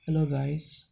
Hello guys,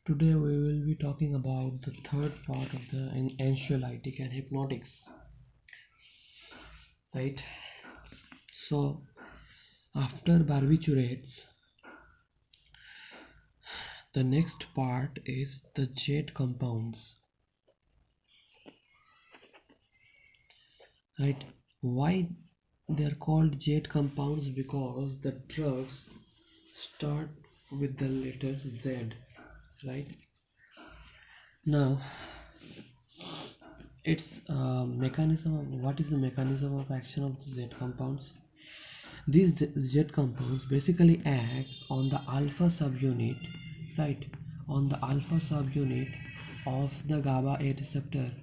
today we will be talking about the third part of the anxiolytic and hypnotics, right? So after barbiturates, the next part is the jade compounds, right? Why they are called jade compounds? Because the drugs start with the letter Z, right? Now its mechanism of what is the mechanism of action of the Z compounds? These Z compounds basically acts on the alpha subunit, right? On the alpha subunit of the GABA A receptor,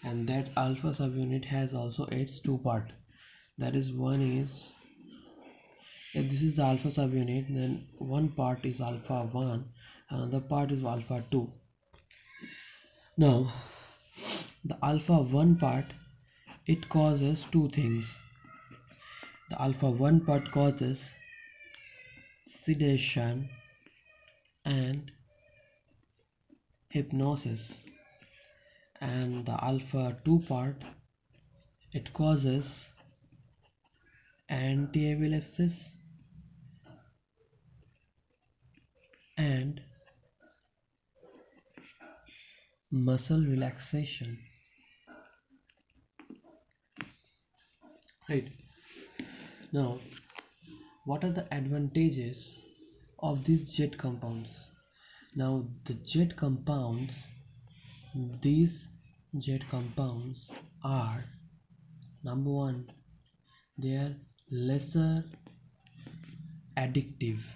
and that alpha subunit has also its two part. That is, one is if this is the alpha subunit, then one part is alpha 1, another part is alpha 2. Now, the alpha 1 part, it causes two things. The alpha 1 part causes sedation and hypnosis, and the alpha 2 part, it causes anti-epilepsis and muscle relaxation, right? Now, what are the advantages of these jet compounds? Now the jet compounds, these jet compounds are: number one, they are lesser addictive,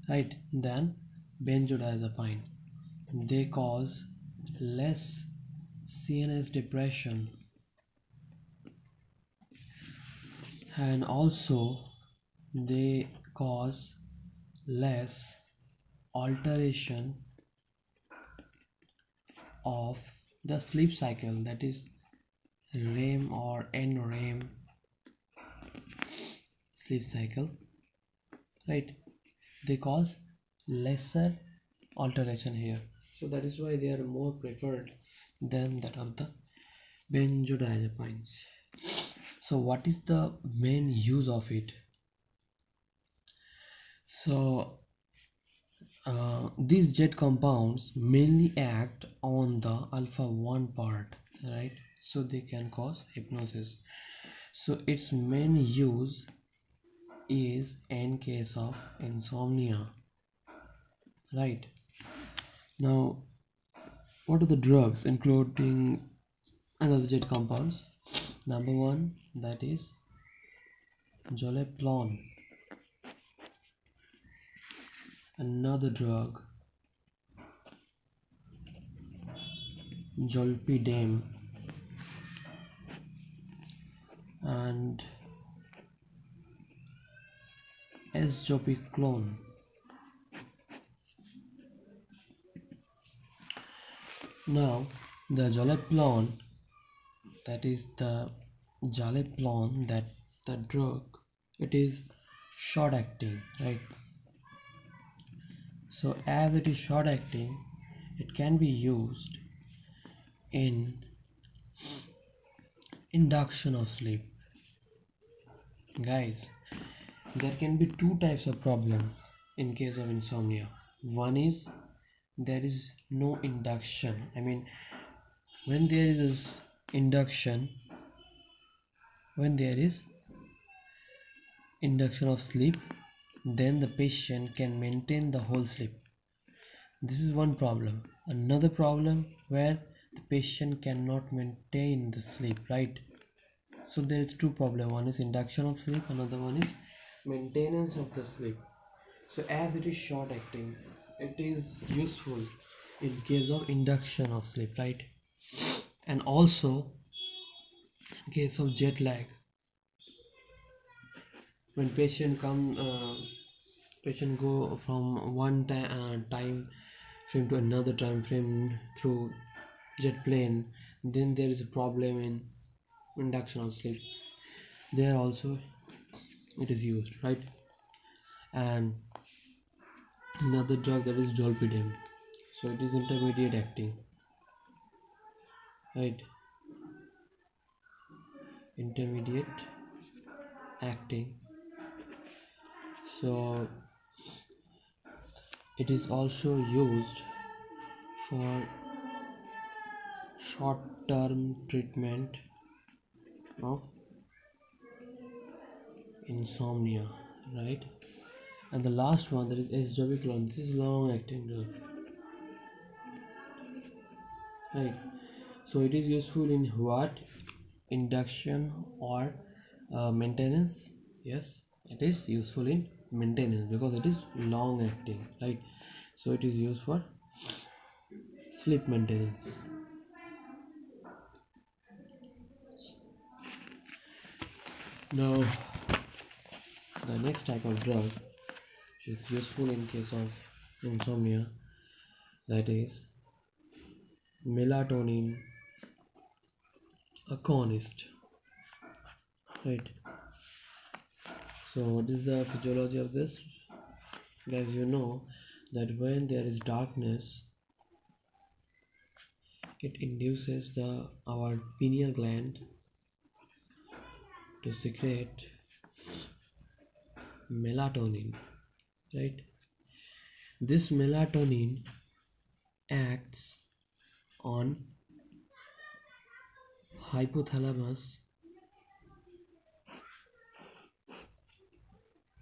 right, than benzodiazepine. They cause less CNS depression, and also they cause less alteration of the sleep cycle, that is REM or NREM sleep cycle, right? They cause lesser alteration here, so that is why they are more preferred than that of the benzodiazepines. So what is the main use of it? So these jet compounds mainly act on the alpha 1 part, right? So they can cause hypnosis. So its main use is in case of insomnia, right? Now, what are the drugs including another jet compounds? Number one, that is joleplon. Another drug, jolpidem, and esgopiclone. Now the joleplon, that is the joleplon, that the drug, it is short acting, right? So as it is short acting, it can be used in induction of sleep. Guys, there can be two types of problem in case of insomnia. One is there is no induction. I mean, when there is induction, when there is induction of sleep, then the patient can maintain the whole sleep. This is one problem. Another problem where the patient cannot maintain the sleep, right? So there is two problem. One is induction of sleep, another one is maintenance of the sleep. So as it is short acting, it is useful in case of induction of sleep, right? And also in case of jet lag, when patient go from one time frame to another time frame through jet plane, then there is a problem in induction of sleep, there also it is used, right? And another drug, that is zolpidem, so it is intermediate acting, right? Intermediate acting. So it is also used for short term treatment of insomnia, right? And the last one, that is esdabicolone. This is long acting drug, right? So it is useful in what? Induction or maintenance. Yes, it is useful in maintenance because it is long acting, right? So it is used for sleep maintenance. Now the next type of drug which is useful in case of insomnia, that is melatonin agonist, right? So what is the physiology of this? Guys, you know that when there is darkness, it induces the our pineal gland to secrete melatonin, right? This melatonin acts on hypothalamus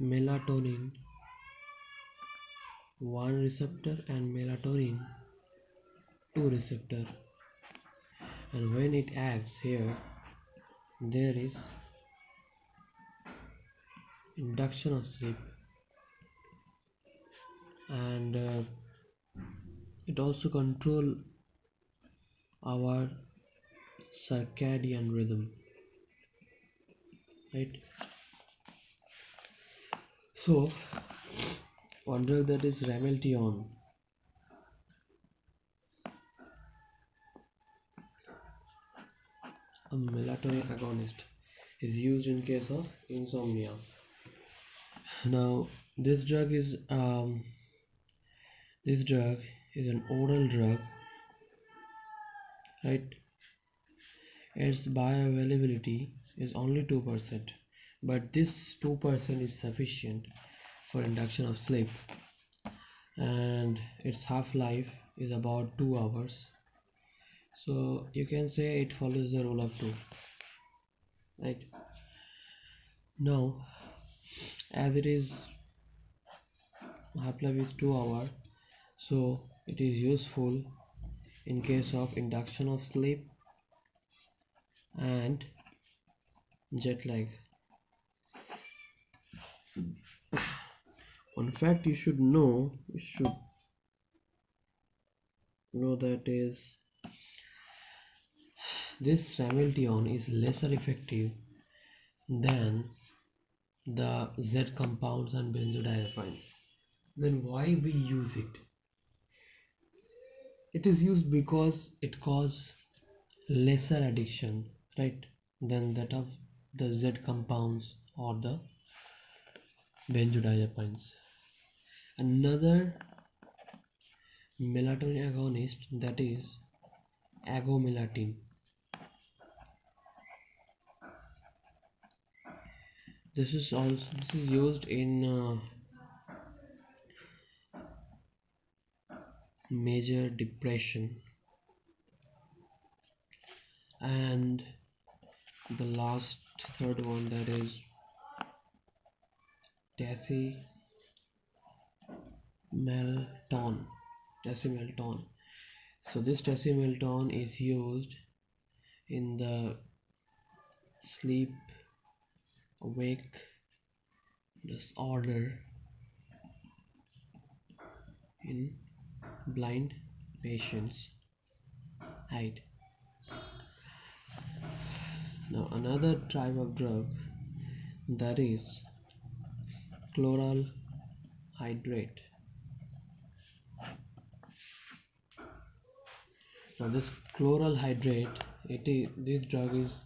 melatonin 1 receptor and melatonin 2 receptor, and when it acts here, there is induction of sleep, and it also control our circadian rhythm, right? So one drug, that is rameltion, a melatonin agonist, is used in case of insomnia. Now this drug is an oral drug, right? Its bioavailability is only 2%, but this 2% is sufficient for induction of sleep, and its half-life is about 2 hours. So you can say it follows the rule of 2, right? Now, as it is half-life is 2 hours, so it is useful in case of induction of sleep and jet lag. One fact you should know that is this rameltion is lesser effective than the Z compounds and benzodiazepines. Then why we use it? It is used because it causes lesser addiction, right, than that of the Z compounds or the benzodiazepines. Another melatonin agonist, that is agomelatin. This is used in major depression, and the last third one, that is tasimelton. Tasimelton. So this tasimelton is used in the sleep wake disorder in blind patients, right? Now another type of drug, that is chloral hydrate. Now this chloral hydrate, this drug is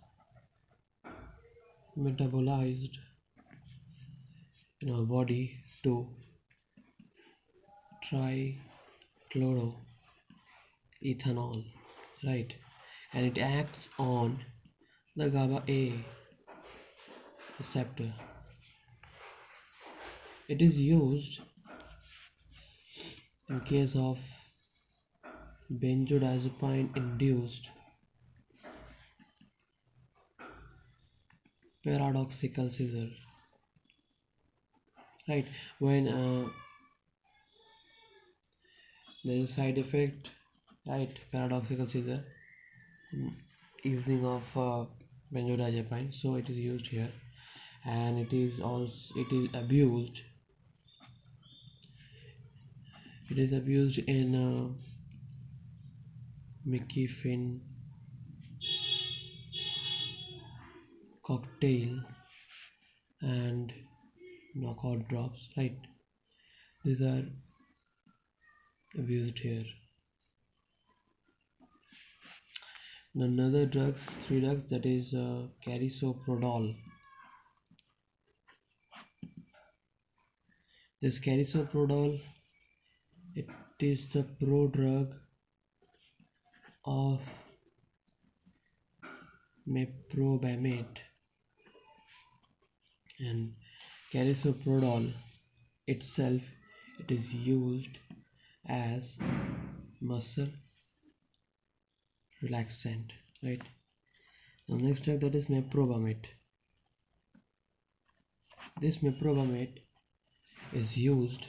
metabolized in our body to trichloroethanol, right? And it acts on the GABA A receptor. It is used in case of benzodiazepine induced paradoxical seizure, right? When there is a side effect, right? Paradoxical seizure using of benzodiazepine, so it is used here, and it is abused in McKiffin cocktail and knockout drops, right? These are abused here. Another three drugs, that is carisoprodol. This carisoprodol, it is the prodrug of meprobamate, and carisoprodol itself, it is used as muscle relaxant, right? The next drug, that is meprobamate. This meprobamate is used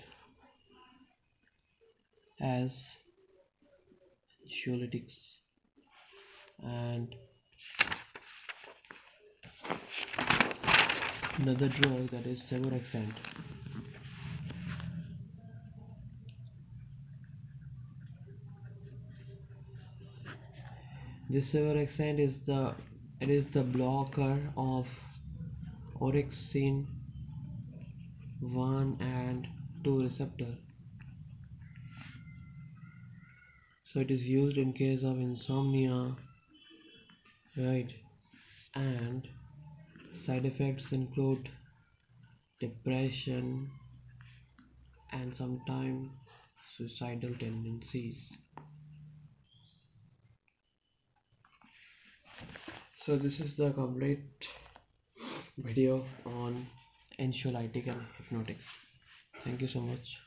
as anxiolytics, and another drug, that is sevorexant. This sevorexant is the blocker of orexin 1 and 2 receptor. So it is used in case of insomnia, right? And side effects include depression and sometimes suicidal tendencies. So this is the complete video on anxiolytic and hypnotics. Thank you so much.